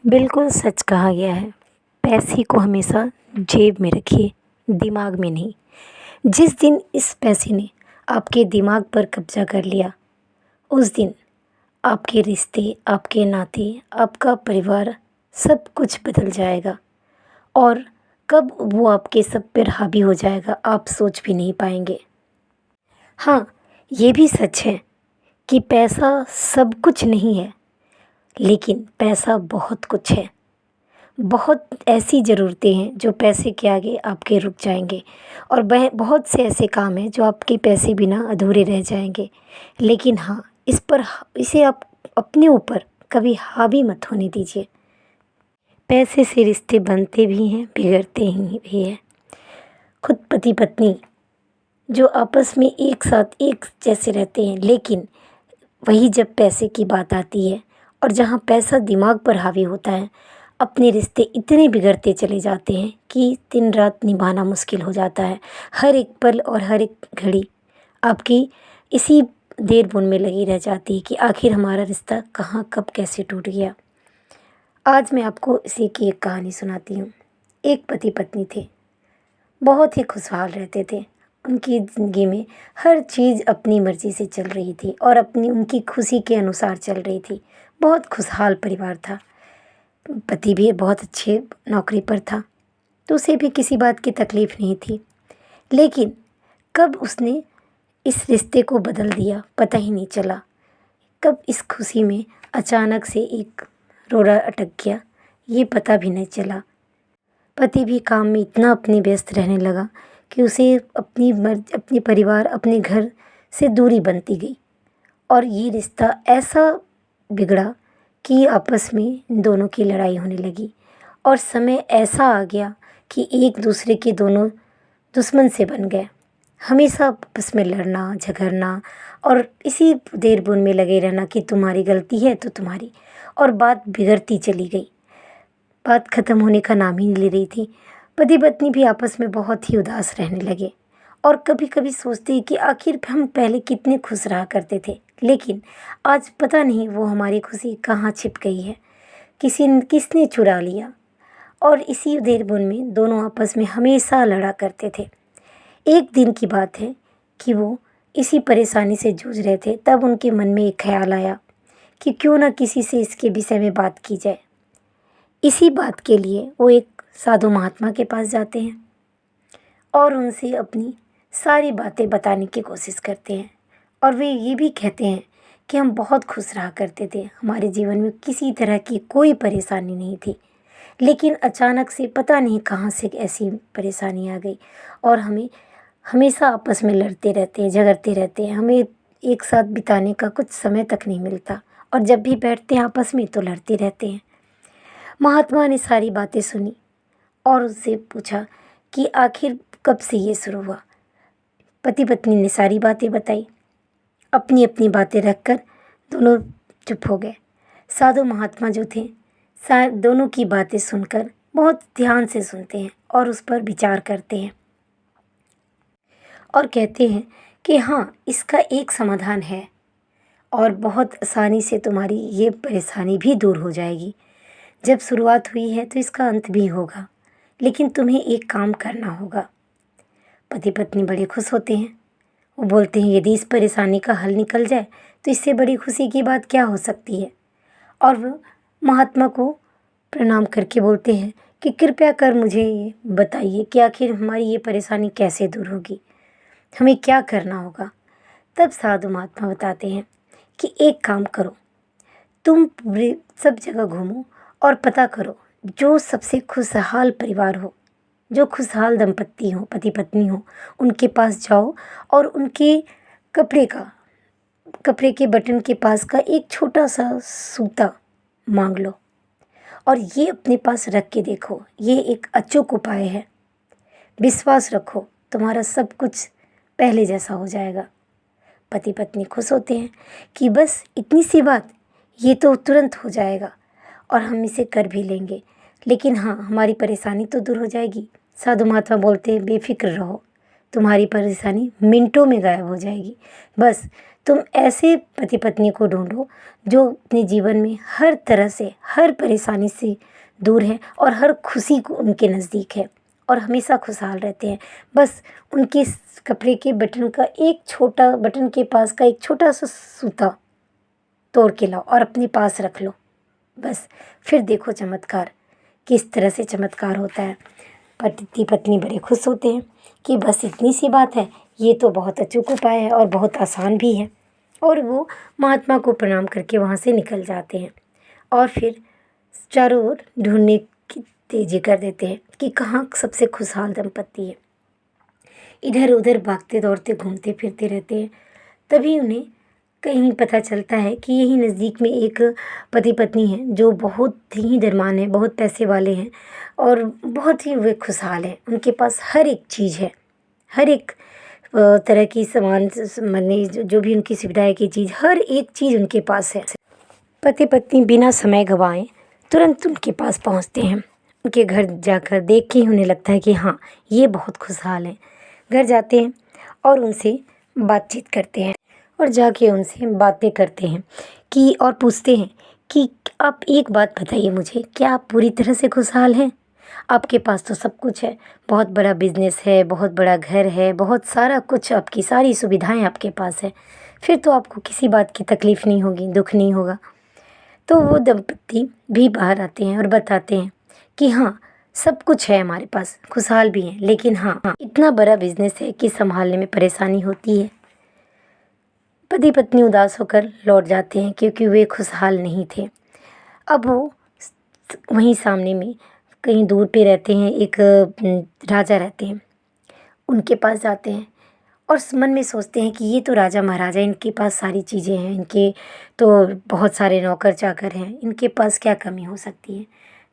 बिल्कुल सच कहा गया है। पैसे को हमेशा जेब में रखिए, दिमाग में नहीं। जिस दिन इस पैसे ने आपके दिमाग पर कब्ज़ा कर लिया, उस दिन आपके रिश्ते, आपके नाते, आपका परिवार सब कुछ बदल जाएगा। और कब वो आपके सब पर हावी हो जाएगा, आप सोच भी नहीं पाएंगे। हाँ, ये भी सच है कि पैसा सब कुछ नहीं है, लेकिन पैसा बहुत कुछ है। बहुत ऐसी ज़रूरतें हैं जो पैसे के आगे आपके रुक जाएंगे, और वह बहुत से ऐसे काम हैं जो आपके पैसे बिना अधूरे रह जाएंगे। लेकिन हाँ, इसे आप अपने ऊपर कभी हावी मत होने दीजिए। पैसे से रिश्ते बनते भी हैं, बिगड़ते ही भी हैं। खुद पति पत्नी जो आपस में एक साथ एक जैसे रहते हैं, लेकिन वही जब पैसे की बात आती है और जहाँ पैसा दिमाग पर हावी होता है, अपने रिश्ते इतने बिगड़ते चले जाते हैं कि दिन रात निभाना मुश्किल हो जाता है। हर एक पल और हर एक घड़ी आपकी इसी देर बुन में लगी रह जाती है कि आखिर हमारा रिश्ता कहाँ कब कैसे टूट गया। आज मैं आपको इसी की एक कहानी सुनाती हूँ। एक पति पत्नी थे, बहुत ही खुशहाल रहते थे। उनकी ज़िंदगी में हर चीज़ अपनी मर्ज़ी से चल रही थी और अपनी उनकी खुशी के अनुसार चल रही थी। बहुत खुशहाल परिवार था। पति भी बहुत अच्छे नौकरी पर था, तो उसे भी किसी बात की तकलीफ़ नहीं थी। लेकिन कब उसने इस रिश्ते को बदल दिया, पता ही नहीं चला। कब इस खुशी में अचानक से एक रोड़ा अटक गया, ये पता भी नहीं चला। पति भी काम में इतना अपने व्यस्त रहने लगा कि उसे अपने परिवार, अपने घर से दूरी बनती गई, और ये रिश्ता ऐसा बिगड़ा कि आपस में इन दोनों की लड़ाई होने लगी। और समय ऐसा आ गया कि एक दूसरे के दोनों दुश्मन से बन गए। हमेशा आपस में लड़ना झगड़ना और इसी देर बुन में लगे रहना कि तुम्हारी गलती है तो तुम्हारी, और बात बिगड़ती चली गई। बात ख़त्म होने का नाम ही नहीं ले रही थी। पति पत्नी भी आपस में बहुत ही उदास रहने लगे, और कभी कभी सोचते हैं कि आखिर हम पहले कितने खुश रहा करते थे, लेकिन आज पता नहीं वो हमारी खुशी कहाँ छिप गई है, किसने चुरा लिया। और इसी देर बुन में दोनों आपस में हमेशा लड़ा करते थे। एक दिन की बात है कि वो इसी परेशानी से जूझ रहे थे, तब उनके मन में एक ख्याल आया कि क्यों ना किसी से इसके विषय में बात की जाए। इसी बात के लिए वो एक साधु महात्मा के पास जाते हैं और उनसे अपनी सारी बातें बताने की कोशिश करते हैं। और वे ये भी कहते हैं कि हम बहुत खुश रहा करते थे, हमारे जीवन में किसी तरह की कोई परेशानी नहीं थी, लेकिन अचानक से पता नहीं कहाँ से ऐसी परेशानी आ गई, और हमें हमेशा आपस में लड़ते रहते हैं, झगड़ते रहते हैं। हमें एक साथ बिताने का कुछ समय तक नहीं मिलता, और जब भी बैठते हैं आपस में तो लड़ते रहते हैं। महात्मा ने सारी बातें सुनी और उससे पूछा कि आखिर कब से ये शुरू हुआ। पति पत्नी ने सारी बातें बताई। अपनी अपनी बातें रखकर दोनों चुप हो गए। साधु महात्मा जो थे, दोनों की बातें सुनकर बहुत ध्यान से सुनते हैं और उस पर विचार करते हैं, और कहते हैं कि हाँ, इसका एक समाधान है, और बहुत आसानी से तुम्हारी ये परेशानी भी दूर हो जाएगी। जब शुरुआत हुई है तो इसका अंत भी होगा, लेकिन तुम्हें एक काम करना होगा। पति पत्नी बड़े खुश होते हैं। वो बोलते हैं यदि इस परेशानी का हल निकल जाए तो इससे बड़ी खुशी की बात क्या हो सकती है। और वो महात्मा को प्रणाम करके बोलते हैं कि कृपया कर मुझे ये बताइए कि आखिर हमारी ये परेशानी कैसे दूर होगी, हमें क्या करना होगा। तब साधु महात्मा बताते हैं कि एक काम करो, तुम पूरे सब जगह घूमो और पता करो जो सबसे खुशहाल परिवार हो, जो खुशहाल दंपत्ति हो, पति पत्नी हो, उनके पास जाओ और उनके कपड़े के बटन के पास का एक छोटा सा सूता मांग लो, और ये अपने पास रख के देखो। ये एक अचूक उपाय है, विश्वास रखो, तुम्हारा सब कुछ पहले जैसा हो जाएगा। पति पत्नी खुश होते हैं कि बस इतनी सी बात, ये तो तुरंत हो जाएगा और हम इसे कर भी लेंगे, लेकिन हाँ, हमारी परेशानी तो दूर हो जाएगी। साधु महात्मा बोलते हैं बेफिक्र रहो, तुम्हारी परेशानी मिनटों में गायब हो जाएगी। बस तुम ऐसे पति पत्नी को ढूंढो जो अपने जीवन में हर तरह से, हर परेशानी से दूर है और हर खुशी को उनके नज़दीक है और हमेशा खुशहाल रहते हैं। बस उनके कपड़े के बटन का एक छोटा, बटन के पास का एक छोटा सा सूता तोड़ के लाओ और अपने पास रख लो। बस फिर देखो चमत्कार, किस तरह से चमत्कार होता है। पति पत्नी बड़े खुश होते हैं कि बस इतनी सी बात है, ये तो बहुत अचूक उपाय है और बहुत आसान भी है। और वो महात्मा को प्रणाम करके वहाँ से निकल जाते हैं और फिर चारों ओर ढूंढने की तेजी कर देते हैं कि कहाँ सबसे खुशहाल दंपत्ति है। इधर उधर भागते दौड़ते घूमते फिरते रहते हैं। तभी उन्हें कहीं पता चलता है कि यही नज़दीक में एक पति पत्नी है जो बहुत ही धनवान है, बहुत पैसे वाले हैं और बहुत ही वे खुशहाल हैं। उनके पास हर एक चीज़ है, हर एक तरह की सामान माने जो भी उनकी सुविधाएं की चीज़, हर एक चीज़ उनके पास है। पति पत्नी बिना समय गंवाए तुरंत उनके पास पहुंचते हैं। उनके घर जाकर देख के ही उन्हें लगता है कि हाँ, ये बहुत खुशहाल हैं। घर जाते हैं और उनसे बातचीत करते हैं और जाके उनसे बातें करते हैं कि और पूछते हैं कि आप एक बात बताइए मुझे, क्या आप पूरी तरह से खुशहाल हैं? आपके पास तो सब कुछ है, बहुत बड़ा बिजनेस है, बहुत बड़ा घर है, बहुत सारा कुछ, आपकी सारी सुविधाएं आपके पास है, फिर तो आपको किसी बात की तकलीफ़ नहीं होगी, दुख नहीं होगा। तो वो दंपत्ति भी बाहर आते हैं और बताते हैं कि हाँ, सब कुछ है हमारे पास, खुशहाल भी हैं, लेकिन हाँ, इतना बड़ा बिजनेस है कि संभालने में परेशानी होती है। पति पत्नी उदास होकर लौट जाते हैं क्योंकि वे खुशहाल नहीं थे। अब वो वहीं सामने में कहीं दूर पे रहते हैं, एक राजा रहते हैं। उनके पास जाते हैं और मन में सोचते हैं कि ये तो राजा महाराजा, इनके पास सारी चीज़ें हैं, इनके तो बहुत सारे नौकर चाकर हैं, इनके पास क्या कमी हो सकती है।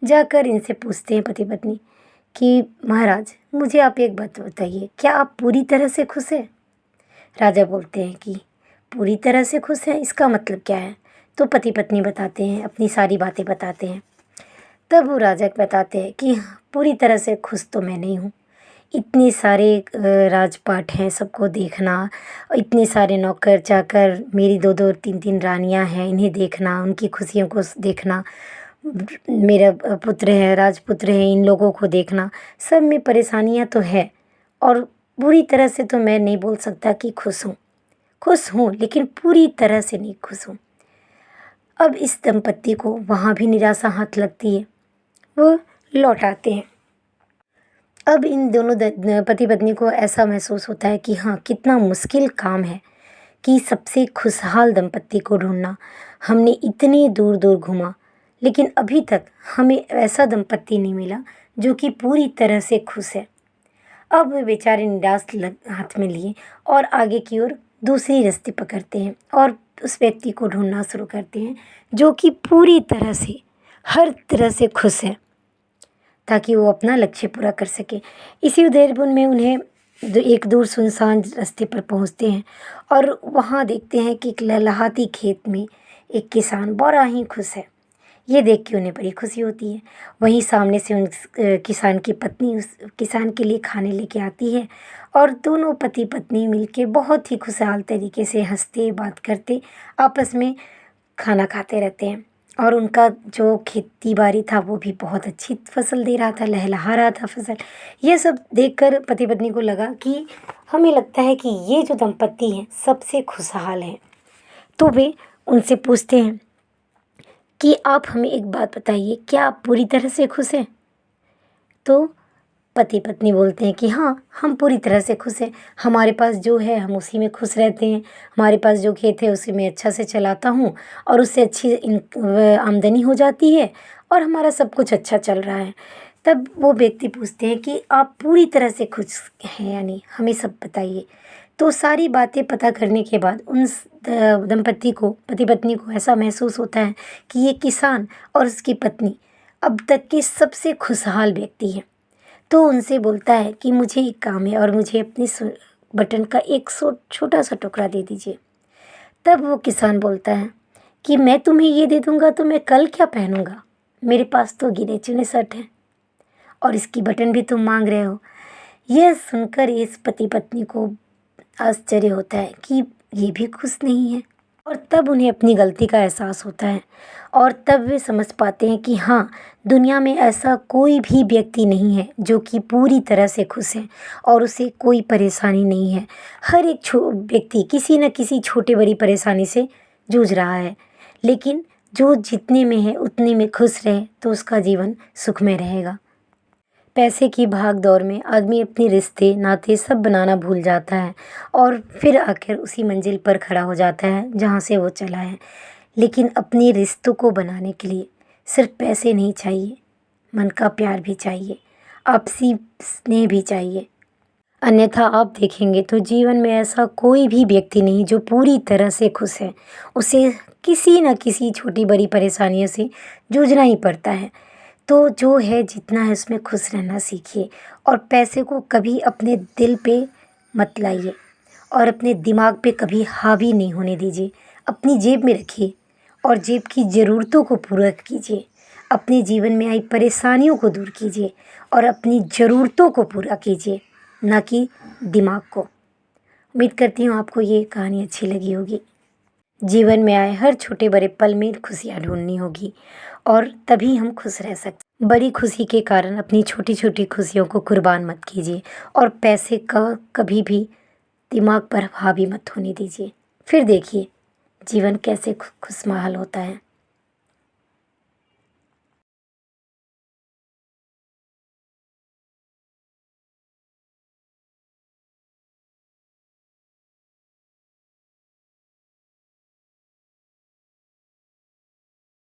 जाकर इनसे पूछते हैं पति पत्नी कि महाराज, मुझे आप एक बात बताइए, क्या आप पूरी तरह से खुश हैं? राजा बोलते हैं कि पूरी तरह से खुश हैं, इसका मतलब क्या है? तो पति पत्नी बताते हैं, अपनी सारी बातें बताते हैं। तब वो राजा बताते हैं कि पूरी तरह से खुश तो मैं नहीं हूँ। इतने सारे राजपाट हैं, सबको देखना, इतने सारे नौकर चाकर, मेरी 2-2 3-3 रानियाँ हैं, इन्हें देखना, उनकी खुशियों को देखना, मेरा पुत्र है, राजपुत्र है, इन लोगों को देखना, सब में परेशानियाँ तो है और पूरी तरह से तो मैं नहीं बोल सकता कि खुश हूँ, लेकिन पूरी तरह से नहीं खुश हूँ। अब इस दंपत्ति को वहाँ भी निराशा हाथ लगती है, वो लौट आते हैं। अब इन दोनों पति पत्नी को ऐसा महसूस होता है कि हाँ, कितना मुश्किल काम है कि सबसे खुशहाल दंपत्ति को ढूंढना। हमने इतनी दूर दूर घूमा, लेकिन अभी तक हमें ऐसा दंपत्ति नहीं मिला जो कि पूरी तरह से खुश है। अब वे बेचारे निराश हाथ में लिए और आगे की ओर दूसरी रास्ते पकड़ते हैं और उस व्यक्ति को ढूंढना शुरू करते हैं जो कि पूरी तरह से, हर तरह से खुश है, ताकि वो अपना लक्ष्य पूरा कर सके। इसी उधेड़बुन में उन्हें एक दूर सुनसान रास्ते पर पहुंचते हैं और वहाँ देखते हैं कि एक लहलहाती खेत में एक किसान बड़ा ही खुश है। ये देख के उन्हें बड़ी खुशी होती है। वहीं सामने से उन किसान की पत्नी उस किसान के लिए खाने लेके आती है और दोनों पति पत्नी मिलके बहुत ही खुशहाल तरीके से हंसते बात करते आपस में खाना खाते रहते हैं। और उनका जो खेती बाड़ी था वो भी बहुत अच्छी फसल दे रहा था, लहलहा रहा था फसल। ये सब देखकर पति पत्नी को लगा कि हमें लगता है कि ये जो दंपत्ति हैं सबसे खुशहाल हैं। तो वे उनसे पूछते हैं कि आप हमें एक बात बताइए, क्या आप पूरी तरह से खुश हैं? तो पति पत्नी बोलते हैं कि हाँ, हम पूरी तरह से खुश हैं, हमारे पास जो है हम उसी में खुश रहते हैं, हमारे पास जो खेत है उसी में अच्छा से चलाता हूँ और उससे अच्छी आमदनी हो जाती है और हमारा सब कुछ अच्छा चल रहा है। तब वो व्यक्ति पूछते हैं कि आप पूरी तरह से खुश हैं, यानी हमें सब बताइए। तो सारी बातें पता करने के बाद उन दंपत्ति को, पति पत्नी को ऐसा महसूस होता है कि ये किसान और उसकी पत्नी अब तक के सबसे खुशहाल व्यक्ति हैं। तो उनसे बोलता है कि मुझे एक काम है और मुझे अपनी बटन का एक छोटा सा टुकड़ा दे दीजिए। तब वो किसान बोलता है कि मैं तुम्हें ये दे दूँगा तो मैं कल क्या पहनूँगा, मेरे पास तो गिने चुने शर्ट हैं और इसकी बटन भी तुम मांग रहे हो। यह सुनकर इस पति पत्नी को आश्चर्य होता है कि ये भी खुश नहीं है। और तब उन्हें अपनी गलती का एहसास होता है और तब वे समझ पाते हैं कि हाँ, दुनिया में ऐसा कोई भी व्यक्ति नहीं है जो कि पूरी तरह से खुश है और उसे कोई परेशानी नहीं है। हर एक व्यक्ति किसी न किसी छोटे बड़ी परेशानी से जूझ रहा है, लेकिन जो जितने में है उतने में खुश रहे तो उसका जीवन सुखमय रहेगा। पैसे की भाग दौड़ में आदमी अपने रिश्ते नाते सब बनाना भूल जाता है और फिर आखिर उसी मंजिल पर खड़ा हो जाता है जहाँ से वो चला है। लेकिन अपने रिश्तों को बनाने के लिए सिर्फ पैसे नहीं चाहिए, मन का प्यार भी चाहिए, आपसी स्नेह भी चाहिए। अन्यथा आप देखेंगे तो जीवन में ऐसा कोई भी व्यक्ति नहीं जो पूरी तरह से खुश है। उसे किसी न किसी छोटी बड़ी परेशानियों से जूझना ही पड़ता है। तो जो है जितना है उसमें खुश रहना सीखिए और पैसे को कभी अपने दिल पे मत लाइए और अपने दिमाग पे कभी हावी नहीं होने दीजिए। अपनी जेब में रखिए और जेब की ज़रूरतों को पूरा कीजिए। अपने जीवन में आई परेशानियों को दूर कीजिए और अपनी ज़रूरतों को पूरा कीजिए, ना कि दिमाग को। उम्मीद करती हूँ आपको ये कहानी अच्छी लगी होगी। जीवन में आए हर छोटे बड़े पल में खुशियाँ ढूंढनी होगी और तभी हम खुश रह सकते। बड़ी खुशी के कारण अपनी छोटी छोटी खुशियों को कुर्बान मत कीजिए और पैसे का कभी भी दिमाग पर हावी मत होने दीजिए। फिर देखिए जीवन कैसे खुशहाल होता है।